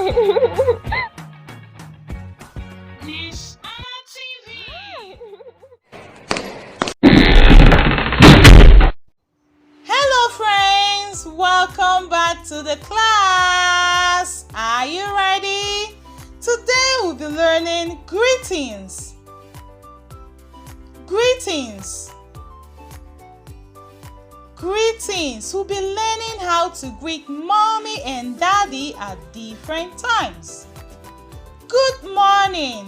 Ness-ana TV. Hello friends, welcome back to the class. Are you ready? Today we'll be learning greetings. Greetings. Greetings. We'll be learning how to greet mommy and daddy at different times. Good morning.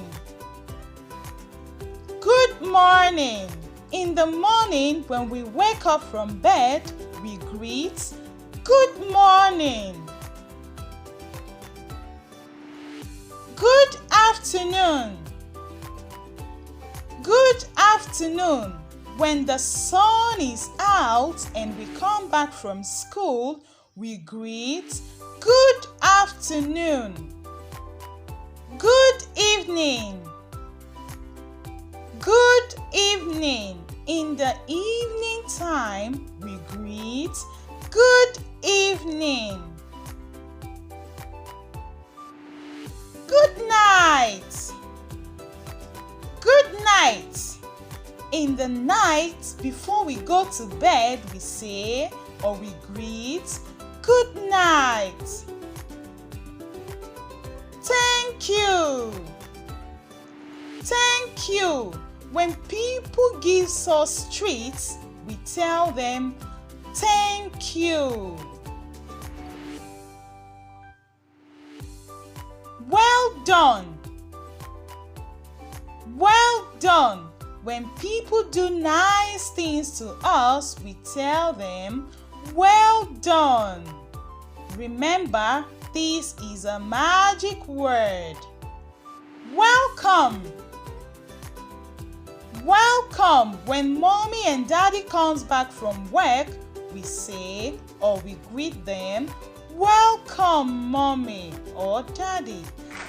Good morning. In the morning, when we wake up from bed, we greet, good morning. Good afternoon. Good afternoon. When the sun is out and we come back from school, we greet, good afternoon. Good evening. Good evening. In the evening time, we greet, good evening. Good night. Good night. In the night, before we go to bed, we say or we greet, good night. Thank you. Thank you. When people give us treats, we tell them, thank you. Well done. Well done. When people do nice things to us, we tell them, well done. Remember, this is a magic word. Welcome. Welcome. When mommy and daddy comes back from work, we say or we greet them, welcome mommy or daddy.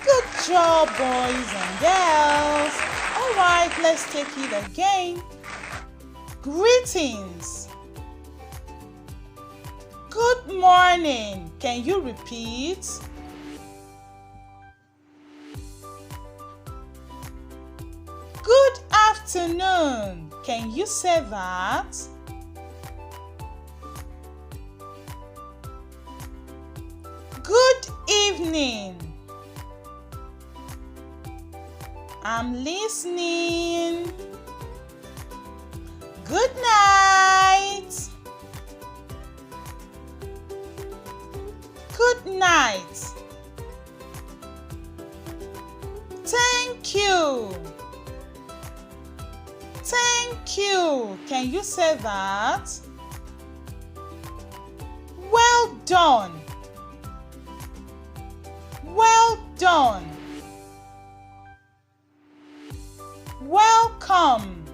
Good job, boys and girls. All right, let's take it again. Greetings. Good morning. Can you repeat? Good afternoon. Can you say that? Good evening. I'm listening. Good night. Good night. Thank you. Thank you. Can you say that? Well done. Well done. Welcome.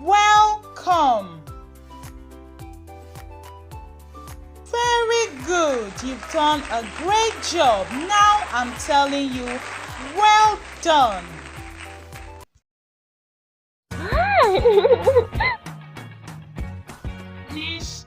Welcome. Very good. You've done a great job. Now I'm telling you, well done. Ness-ana